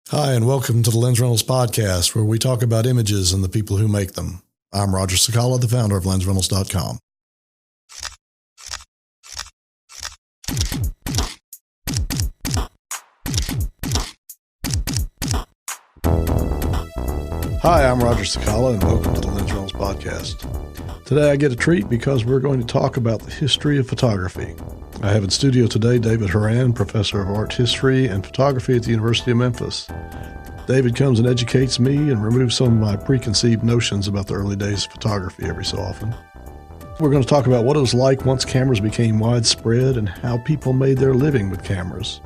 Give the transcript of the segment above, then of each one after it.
Hi, and welcome to the Lensrentals podcast, where we talk about images and the people who make them. I'm Roger Sakala, the founder of Lensrentals.com. Hi, I'm Roger Sakala, and welcome to the Lensrentals podcast. Today I get a treat because we're going to talk about the history of photography. I have in studio today David Horan, professor of art history and photography at the University of Memphis. David comes and educates me and removes some of my preconceived notions about the early days of photography every so often. We're going to talk about what it was like once cameras became widespread and how people made their living with cameras.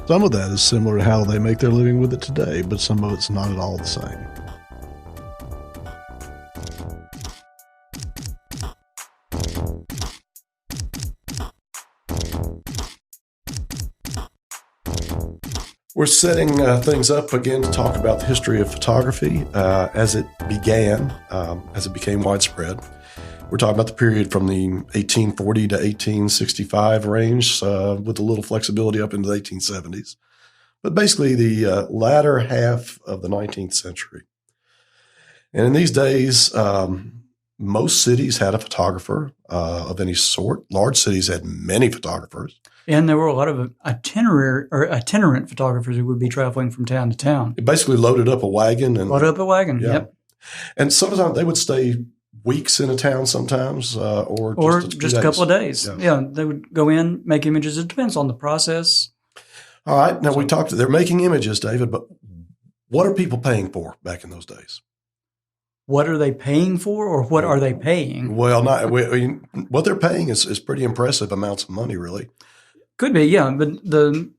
Some of that is similar to how they make their living with it today, but some of it's not at all the same. We're setting things up again to talk about the history of photography as it began, as it became widespread. We're talking about the period from the 1840 to 1865 range with a little flexibility up into the 1870s. But basically the latter half of the 19th century. And in these days, most cities had a photographer of any sort. Large cities had many photographers. And there were a lot of itinerant photographers who would be traveling from town to town. It basically loaded up a wagon. Yeah. Yep. And sometimes they would stay weeks in a town sometimes, or just a couple of days. Yeah, they would go in, make images. It depends on the process. All right. Now, they're making images, David, but what are people paying for back in those days? What are they paying for, or what are they paying? Well, what they're paying is pretty impressive amounts of money, really. Could be, yeah. But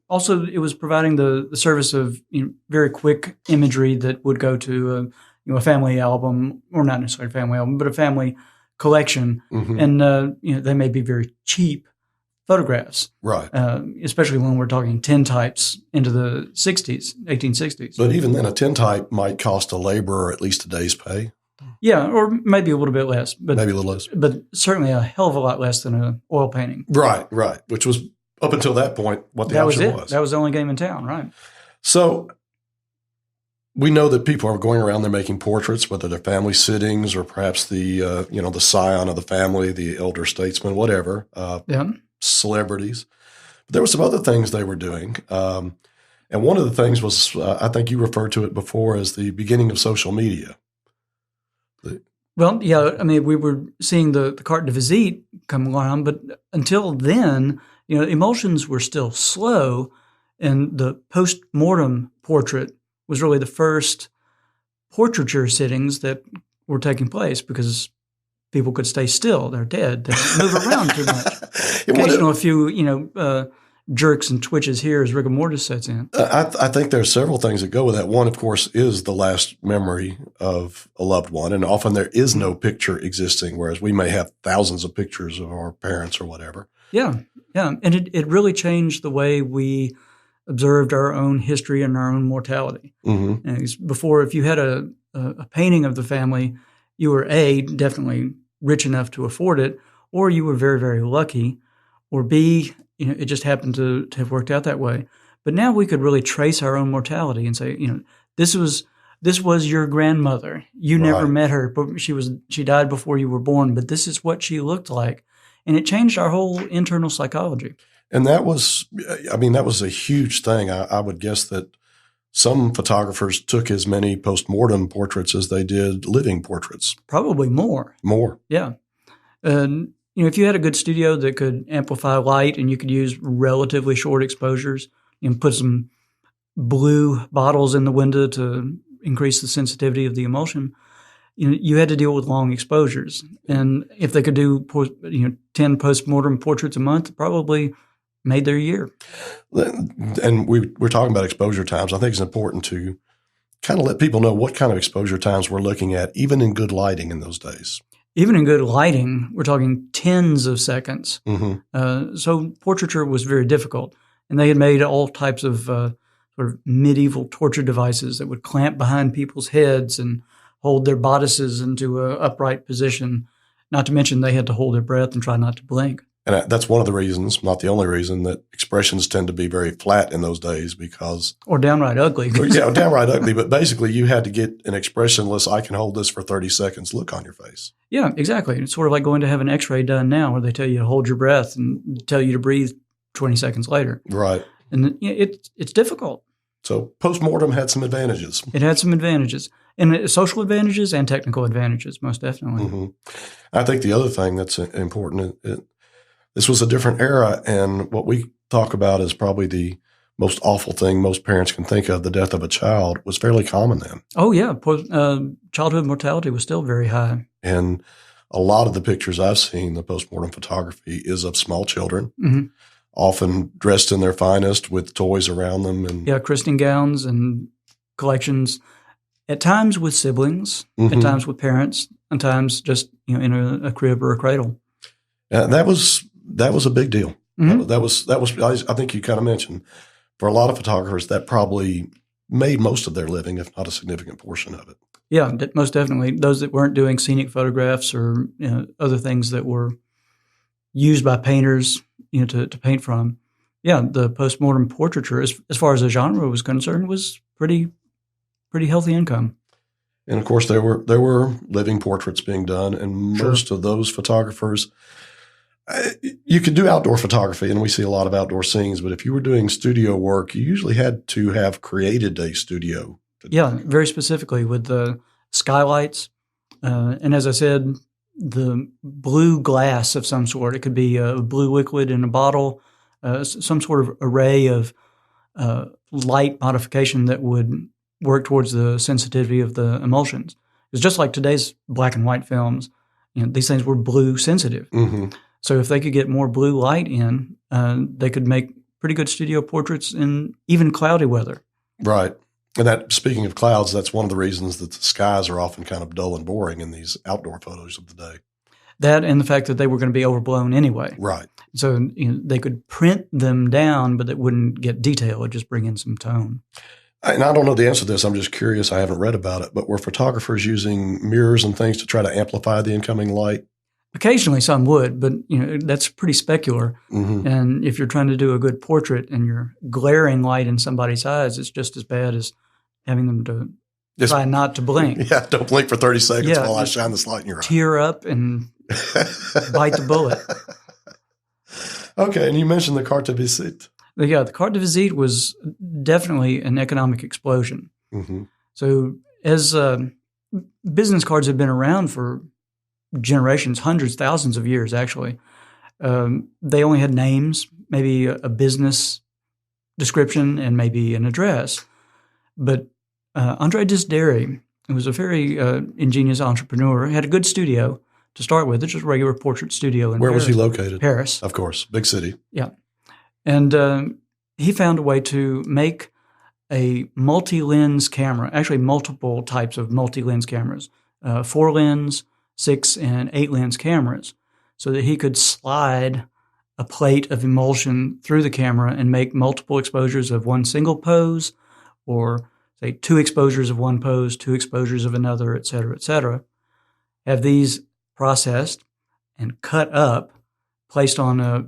also it was providing the service of very quick imagery that would go to a family album, or not necessarily a family album, but a family collection. Mm-hmm. And they may be very cheap photographs, right? Especially when we're talking tintypes into the 1860s. But even then, a tintype might cost a laborer at least a day's pay. Yeah, or maybe a little bit less. But certainly a hell of a lot less than an oil painting. Right. Which was, up until that point, what the option was. That was the only game in town, right? So we know that people are going around there making portraits, whether they're family sittings or perhaps the scion of the family, the elder statesman, whatever. Celebrities. But there were some other things they were doing. And one of the things was, I think you referred to it before as the beginning of social media. We were seeing the carte de visite come along, but until then, emulsions were still slow, and the postmortem portrait was really the first portraiture sittings that were taking place because people could stay still. They're dead. They don't move around too much. Occasional a few, jerks and twitches here as rigor mortis sets in. I think there's several things that go with that. One, of course, is the last memory of a loved one. And often there is no picture existing, whereas we may have thousands of pictures of our parents or whatever. Yeah. And it really changed the way we observed our own history and our own mortality. Mm-hmm. And before, if you had a painting of the family, you were definitely rich enough to afford it, or you were very, very lucky, or B, it just happened to have worked out that way. But now we could really trace our own mortality and say, this was your grandmother. You never met her, but she died before you were born, but this is what she looked like. And it changed our whole internal psychology. And that was a huge thing. I would guess that some photographers took as many postmortem portraits as they did living portraits. Probably more. Yeah. And, if you had a good studio that could amplify light and you could use relatively short exposures and put some blue bottles in the window to increase the sensitivity of the emulsion, you had to deal with long exposures. And if they could do 10 postmortem portraits a month, probably made their year. And we're talking about exposure times. I think it's important to kind of let people know what kind of exposure times we're looking at, even in good lighting in those days. Even in good lighting, we're talking tens of seconds. Mm-hmm. So portraiture was very difficult. And they had made all types of sort of medieval torture devices that would clamp behind people's heads and hold their bodices into an upright position. Not to mention they had to hold their breath and try not to blink. And that's one of the reasons, not the only reason, that expressions tend to be very flat in those days because... Or downright ugly. Yeah, downright ugly. But basically, you had to get an expressionless, I can hold this for 30 seconds look on your face. Yeah, exactly. It's sort of like going to have an x-ray done now where they tell you to hold your breath and tell you to breathe 20 seconds later. Right. And it's difficult. So postmortem had some advantages. It had some advantages. And social advantages and technical advantages, most definitely. Mm-hmm. I think the other thing that's important, this was a different era, and what we talk about is probably the most awful thing most parents can think of, the death of a child, was fairly common then. Oh, yeah. Childhood mortality was still very high. And a lot of the pictures I've seen, the postmortem photography, is of small children, often dressed in their finest with toys around them. And yeah, christening gowns and collections, at times with siblings, at times with parents, and times just in a crib or a cradle. That was a big deal. That was. I think you kind of mentioned, for a lot of photographers, that probably made most of their living, if not a significant portion of it. Yeah, most definitely. Those that weren't doing scenic photographs or other things that were used by painters, to paint from. Yeah, the postmortem portraiture, as far as the genre was concerned, was pretty healthy income. And of course, there were living portraits being done, and most of those photographers. You could do outdoor photography, and we see a lot of outdoor scenes, but if you were doing studio work, you usually had to have created a studio. Yeah, very specifically with the skylights. And as I said, the blue glass of some sort. It could be a blue liquid in a bottle, some sort of array of light modification that would work towards the sensitivity of the emulsions. It's just like today's black and white films. These things were blue sensitive. So if they could get more blue light in, they could make pretty good studio portraits in even cloudy weather. Right. And that, speaking of clouds, that's one of the reasons that the skies are often kind of dull and boring in these outdoor photos of the day. That and the fact that they were going to be overblown anyway. Right. So they could print them down, but it wouldn't get detail. It would just bring in some tone. And I don't know the answer to this. I'm just curious. I haven't read about it. But were photographers using mirrors and things to try to amplify the incoming light? Occasionally some would, but that's pretty specular. And if you're trying to do a good portrait and you're glaring light in somebody's eyes, it's just as bad as having them to try not to blink. Yeah, don't blink for 30 seconds while I shine this light in your eye. Tear up and bite the bullet. Okay, and you mentioned the carte de visite. Yeah, the carte de visite was definitely an economic explosion. So as business cards have been around for generations, hundreds, thousands of years, actually. They only had names, maybe a business description, and maybe an address. But André Disdéri, who was a very ingenious entrepreneur, had a good studio to start with. It's just a regular portrait studio in Paris. Where was he located? Paris. Of course, big city. Yeah. And he found a way to make a multi-lens camera, actually multiple types of multi-lens cameras, 4-lens, 6 and 8 lens cameras, so that he could slide a plate of emulsion through the camera and make multiple exposures of one single pose, or say 2 exposures of one pose, 2 exposures of another, et cetera, have these processed and cut up, placed on a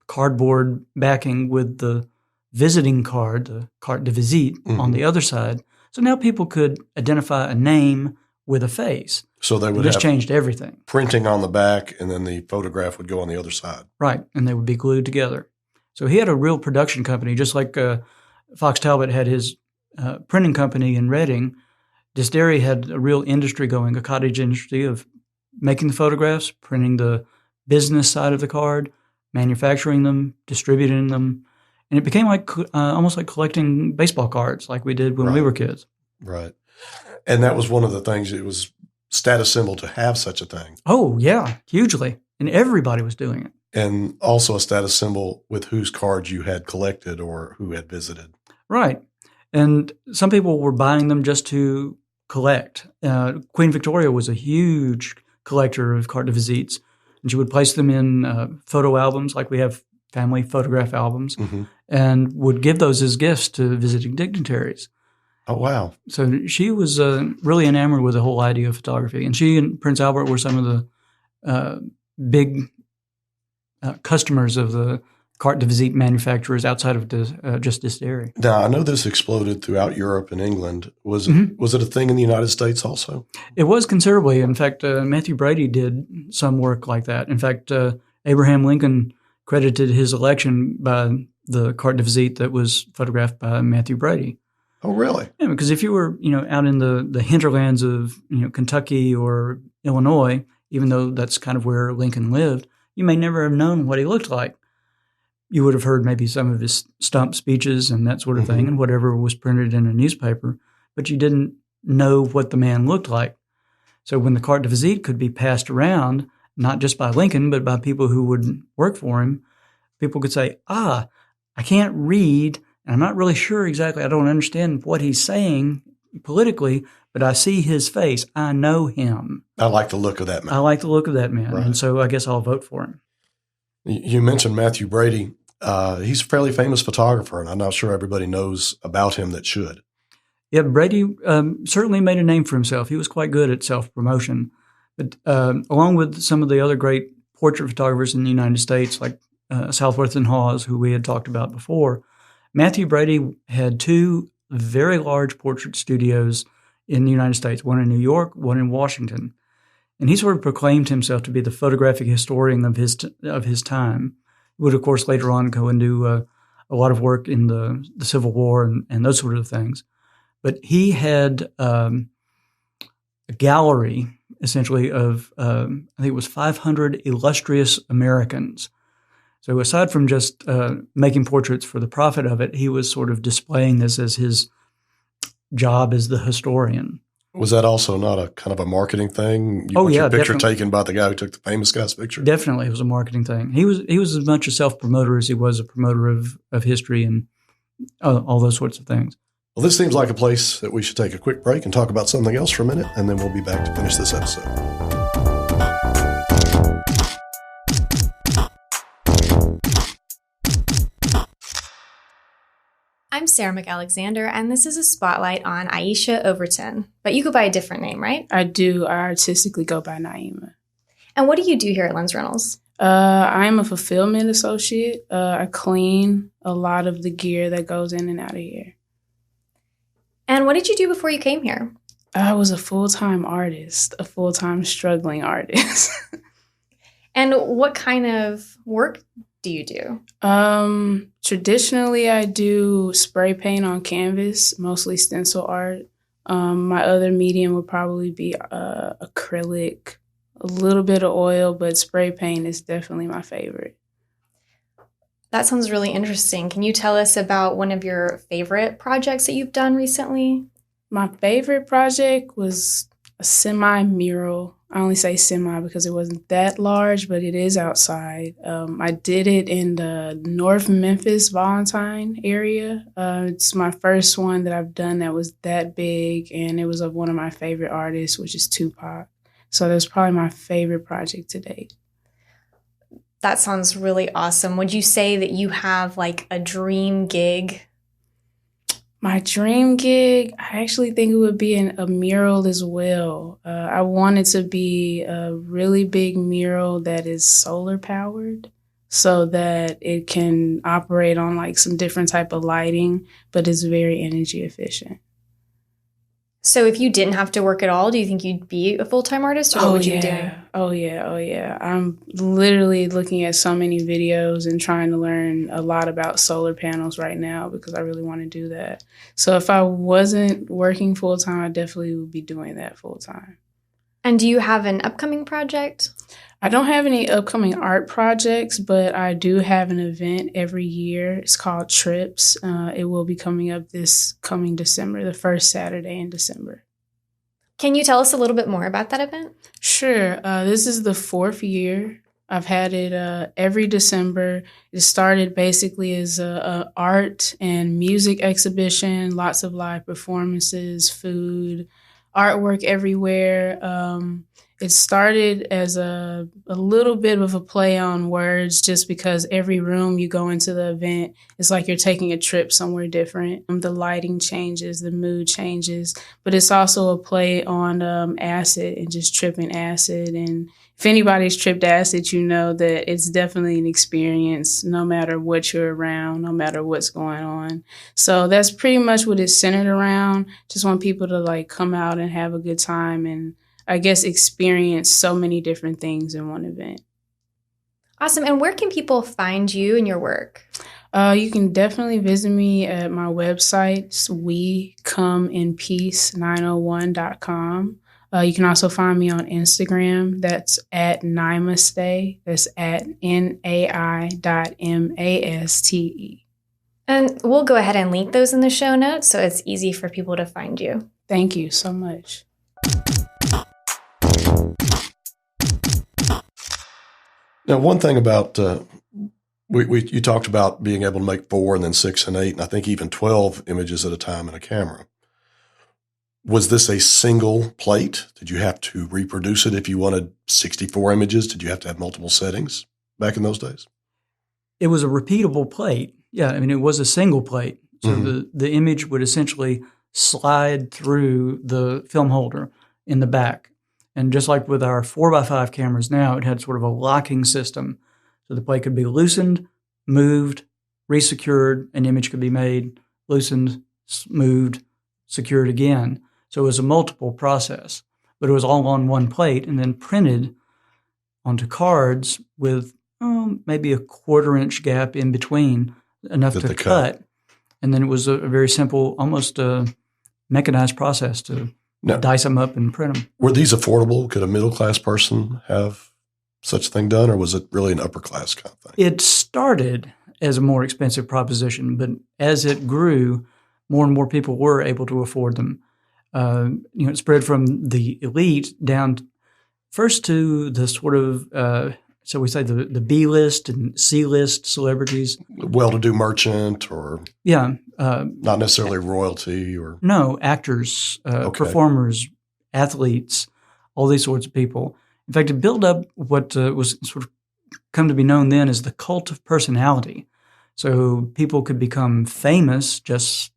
cardboard backing with the visiting card, the carte de visite, on the other side. So now people could identify a name with a face. So they would have changed everything. Printing on the back, and then the photograph would go on the other side. Right, and they would be glued together. So he had a real production company, just like Fox Talbot had his printing company in Reading. Disdéri had a real industry going, a cottage industry of making the photographs, printing the business side of the card, manufacturing them, distributing them. And it became like almost like collecting baseball cards like we did when we were kids. Right. And that was one of the things, it was status symbol to have such a thing. Oh, yeah, hugely. And everybody was doing it. And also a status symbol with whose cards you had collected or who had visited. Right. And some people were buying them just to collect. Queen Victoria was a huge collector of carte de visites, and she would place them in photo albums like we have family photograph albums, and would give those as gifts to visiting dignitaries. Oh, wow. So she was really enamored with the whole idea of photography. And she and Prince Albert were some of the big customers of the carte de visite manufacturers outside of just Disdéri. Now, I know this exploded throughout Europe and England. Was it a thing in the United States also? It was considerably. In fact, Matthew Brady did some work like that. In fact, Abraham Lincoln credited his election by the carte de visite that was photographed by Matthew Brady. Oh, really? Yeah, because if you were, out in the hinterlands of, Kentucky or Illinois, even though that's kind of where Lincoln lived, you may never have known what he looked like. You would have heard maybe some of his stump speeches and that sort of thing, and whatever was printed in a newspaper, but you didn't know what the man looked like. So when the carte de visite could be passed around, not just by Lincoln, but by people who would work for him, people could say, I can't read, and I'm not really sure exactly, I don't understand what he's saying politically, but I see his face. I know him. I like the look of that man. I like the look of that man, Right. and so I guess I'll vote for him. You mentioned Matthew Brady. He's a fairly famous photographer, and I'm not sure everybody knows about him that should. Yeah, Brady certainly made a name for himself. He was quite good at self-promotion. But along with some of the other great portrait photographers in the United States, like Southworth and Hawes, who we had talked about before, Matthew Brady had two very large portrait studios in the United States, one in New York, one in Washington. And he sort of proclaimed himself to be the photographic historian of his time. He would, of course, later on go and do a lot of work in the Civil War and those sort of things. But he had a gallery, essentially, of, I think it was 500 illustrious Americans. So aside from just making portraits for the profit of it, he was sort of displaying this as his job as the historian. Was that also not a kind of a marketing thing? Your picture taken by the guy who took the famous guy's picture? Definitely, it was a marketing thing. He was as much a self-promoter as he was a promoter of history and all those sorts of things. Well, this seems like a place that we should take a quick break and talk about something else for a minute, and then we'll be back to finish this episode. I'm Sarah McAlexander, and this is a spotlight on Aiesha Overton. But you go by a different name, right? I do. I artistically go by Naima. And what do you do here at Lensrentals? I'm a fulfillment associate. I clean a lot of the gear that goes in and out of here. And what did you do before you came here? I was a full-time artist, a full-time struggling artist. And what kind of work do you do? Traditionally, I do spray paint on canvas, mostly stencil art. My other medium would probably be acrylic, a little bit of oil, but spray paint is definitely my favorite. That sounds really interesting. Can you tell us about one of your favorite projects that you've done recently? My favorite project was a semi-mural. I only say semi because it wasn't that large, but it is outside. I did it in the North Memphis Valentine area. It's my first one that I've done that was that big, and it was of one of my favorite artists, which is Tupac. So that's probably my favorite project to date. That sounds really awesome. Would you say that you have like a dream gig? My dream gig, I actually think it would be a mural as well. I want it to be a really big mural that is solar powered so that it can operate on like some different type of lighting, but it's very energy efficient. So if you didn't have to work at all, do you think you'd be a full-time artist, or what would you be doing? Oh, yeah. I'm literally looking at so many videos and trying to learn a lot about solar panels right now because I really want to do that. So if I wasn't working full-time, I definitely would be doing that full-time. And do you have an upcoming project? I don't have any upcoming art projects, but I do have an event every year. It's called Trips. It will be coming up this coming December, the first Saturday in December. Can you tell us a little bit more about that event? Sure. This is the 4th year. I've had it every December. It started basically as a art and music exhibition, lots of live performances, food, artwork everywhere. It started as a little bit of a play on words, just because every room you go into the event, it's like you're taking a trip somewhere different. The lighting changes, the mood changes, but it's also a play on acid and just tripping acid. And if anybody's tripped acid, you know that it's definitely an experience no matter what you're around, no matter what's going on. So that's pretty much what it's centered around. Just want people to like come out and have a good time and I guess experience so many different things in one event. Awesome. And where can people find you and your work? You can definitely visit me at my website. It's wecomeinpeace901.com. You can also find me on Instagram. That's at Naima. That's at NAI.MASTE. And we'll go ahead and link those in the show notes so it's easy for people to find you. Thank you so much. Now, one thing about you talked about being able to make 4 and then 6 and 8, and I think even 12 images at a time in a camera. Was this a single plate? Did you have to reproduce it if you wanted 64 images? Did you have to have multiple settings back in those days? It was a repeatable plate. Yeah, I mean, it was a single plate. So the image would essentially slide through the film holder in the back. And just like with our 4x5 cameras now, it had sort of a locking system. So the plate could be loosened, moved, resecured, an image could be made, loosened, moved, secured again. So it was a multiple process, but it was all on one plate and then printed onto cards with maybe a 1/4-inch gap in between, enough to cut. And then it was a very simple, almost mechanized process to dice them up and print them. Were these affordable? Could a middle-class person have such a thing done, or was it really an upper-class kind of thing? It started as a more expensive proposition, but as it grew, more and more people were able to afford them. It spread from the elite down first to the sort of, so we say the B-list and C-list celebrities. Well-to-do merchant or not necessarily royalty or... No, actors, performers, athletes, all these sorts of people. In fact, it built up what was sort of come to be known then as the cult of personality. So people could become famous just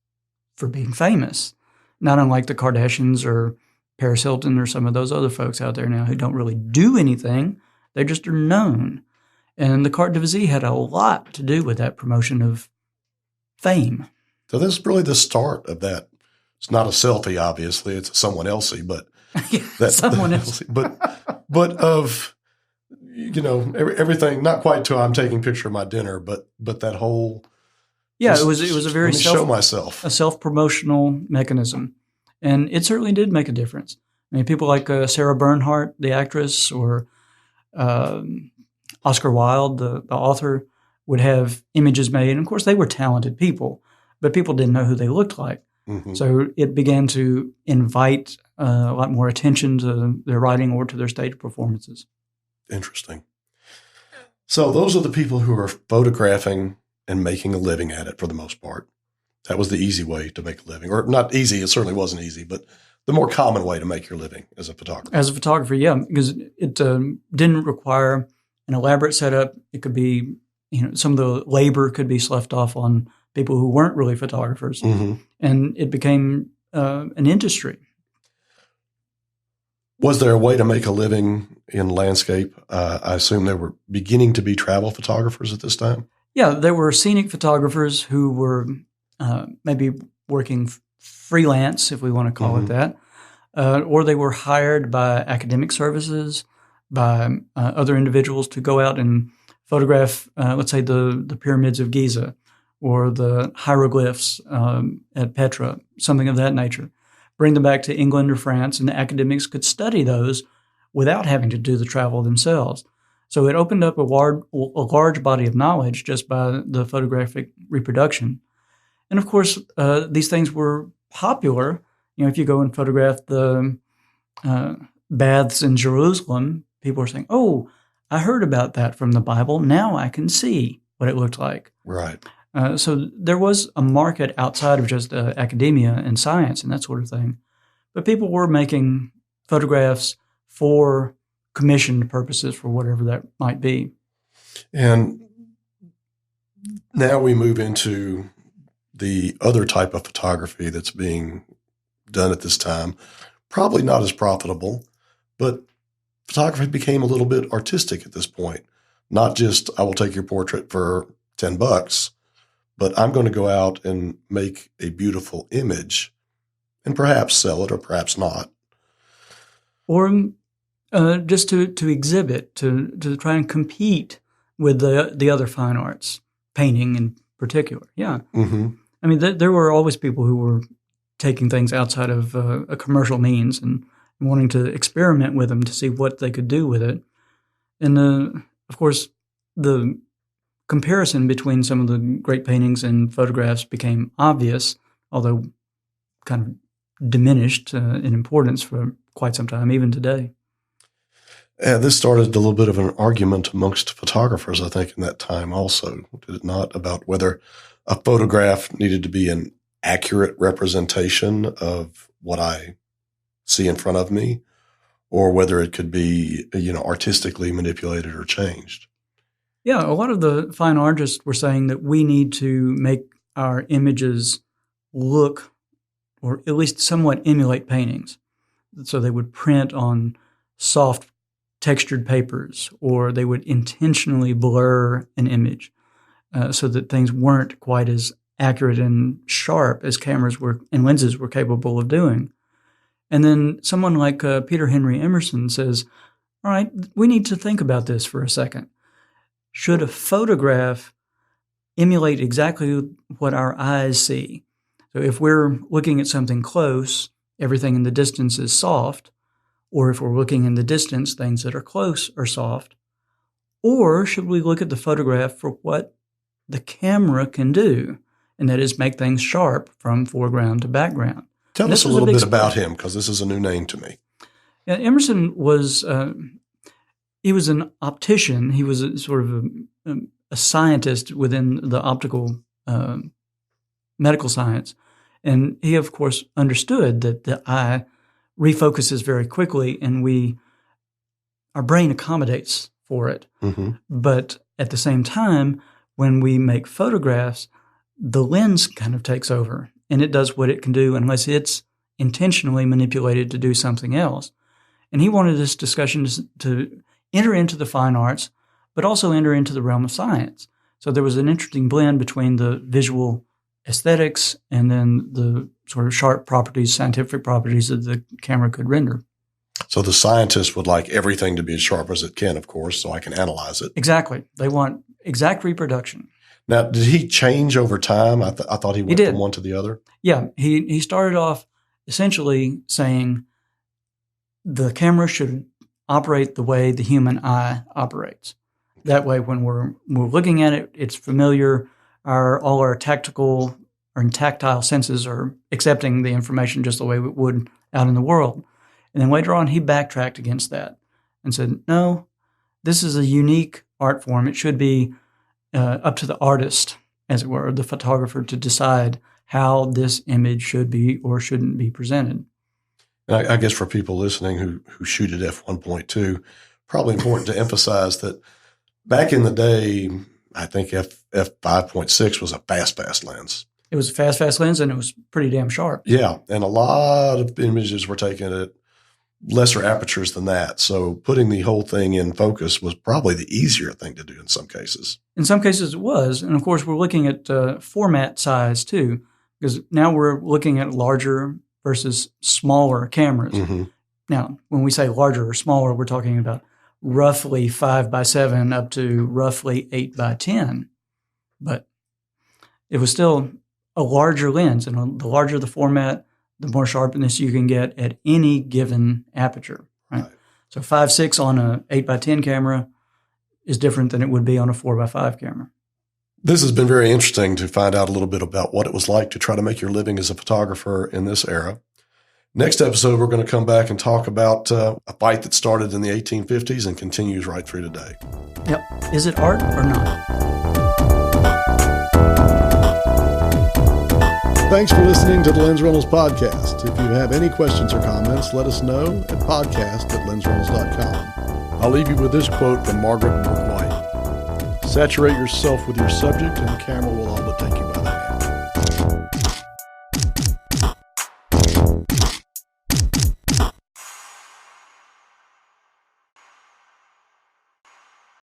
for being famous, not unlike the Kardashians or Paris Hilton or some of those other folks out there now who don't really do anything. They just are known. And the carte de visite had a lot to do with that promotion of fame. So this is really the start of that. It's not a selfie, obviously. It's someone elsey, but someone else. But of, everything, not quite till I'm taking a picture of my dinner, but that whole... Yeah, it was a very show myself. A self-promotional mechanism. And it certainly did make a difference. I mean, people like Sarah Bernhardt, the actress, or Oscar Wilde, the author, would have images made. And of course, they were talented people, but people didn't know who they looked like. Mm-hmm. So it began to invite a lot more attention to their writing or to their stage performances. Interesting. So those are the people who are photographing and making a living at it for the most part. That was the easy way to make a living. Or not easy, it certainly wasn't easy, but the more common way to make your living as a photographer. As a photographer, yeah, because it didn't require an elaborate setup. It could be, some of the labor could be sloughed off on people who weren't really photographers. Mm-hmm. And it became an industry. Was there a way to make a living in landscape? I assume there were beginning to be travel photographers at this time? Yeah, there were scenic photographers who were maybe working freelance, if we want to call it that, or they were hired by academic services, by other individuals to go out and photograph, let's say, the pyramids of Giza or the hieroglyphs at Petra, something of that nature. Bring them back to England or France, and the academics could study those without having to do the travel themselves. So it opened up a large body of knowledge just by the photographic reproduction. And of course, these things were popular. If you go and photograph the baths in Jerusalem, people are saying, "Oh, I heard about that from the Bible. Now I can see what it looked like." Right. So there was a market outside of just academia and science and that sort of thing. But people were making photographs for commissioned purposes for whatever that might be. And now we move into the other type of photography that's being done at this time. Probably not as profitable, but photography became a little bit artistic at this point. Not just, I will take your portrait for $10, but I'm going to go out and make a beautiful image and perhaps sell it or perhaps not. Or just to exhibit, to try and compete with the other fine arts, painting in particular. Yeah. Mm-hmm. I mean, there were always people who were taking things outside of a commercial means and wanting to experiment with them to see what they could do with it. And, of course, the comparison between some of the great paintings and photographs became obvious, although kind of diminished in importance for quite some time, even today. This started a little bit of an argument amongst photographers, I think, in that time also, did it not, about whether a photograph needed to be an accurate representation of what I see in front of me, or whether it could be, artistically manipulated or changed. Yeah, a lot of the fine artists were saying that we need to make our images look, or at least somewhat emulate paintings. So they would print on soft textured papers, or they would intentionally blur an image so that things weren't quite as accurate and sharp as cameras were and lenses were capable of doing. And then someone like Peter Henry Emerson says, all right, we need to think about this for a second. Should a photograph emulate exactly what our eyes see? So if we're looking at something close, everything in the distance is soft, or if we're looking in the distance, things that are close are soft. Or should we look at the photograph for what the camera can do, and that is make things sharp from foreground to background? Tell us a little bit about him, because this is a new name to me. Yeah, Emerson was he was an optician. He was a scientist within the optical medical science. And he, of course, understood that the eye refocuses very quickly, and our brain accommodates for it. Mm-hmm. But at the same time, when we make photographs, the lens kind of takes over, and it does what it can do unless it's intentionally manipulated to do something else. And he wanted this discussion to enter into the fine arts, but also enter into the realm of science. So there was an interesting blend between the visual aesthetics and then the sort of sharp properties, scientific properties that the camera could render. So the scientist would like everything to be as sharp as it can, of course, so I can analyze it. Exactly. They want exact reproduction. Now, did he change over time? I thought he went from one to the other. Yeah. He started off essentially saying the camera should operate the way the human eye operates. That way, when we're looking at it, it's familiar. All our tactile senses are accepting the information just the way we would out in the world. And then later on, he backtracked against that and said, no, this is a unique art form. It should be up to the artist, as it were, the photographer, to decide how this image should be or shouldn't be presented. And I guess for people listening who shoot at f1.2, probably important to emphasize that back in the day, I think f5.6 was a fast lens. It was a fast lens, and it was pretty damn sharp. Yeah, and a lot of images were taken at lesser apertures than that. So putting the whole thing in focus was probably the easier thing to do in some cases. In some cases it was. And of course, we're looking at format size too, because now we're looking at larger versus smaller cameras. Mm-hmm. Now, when we say larger or smaller, we're talking about roughly 5x7 up to roughly 8x10. But it was still a larger lens, and the larger the format, the more sharpness you can get at any given aperture, right? So 5.6 on a 8x10 camera is different than it would be on a 4x5 camera. This has been very interesting to find out a little bit about what it was like to try to make your living as a photographer in this era. Next episode, we're going to come back and talk about a fight that started in the 1850s and continues right through today. Yep. Is it art or not? Thanks for listening to the Lens Rentals podcast. If you have any questions or comments, let us know at podcast@lensrentals.com. I'll leave you with this quote from Margaret Bourke White. Saturate yourself with your subject and the camera will all but take you by the hand.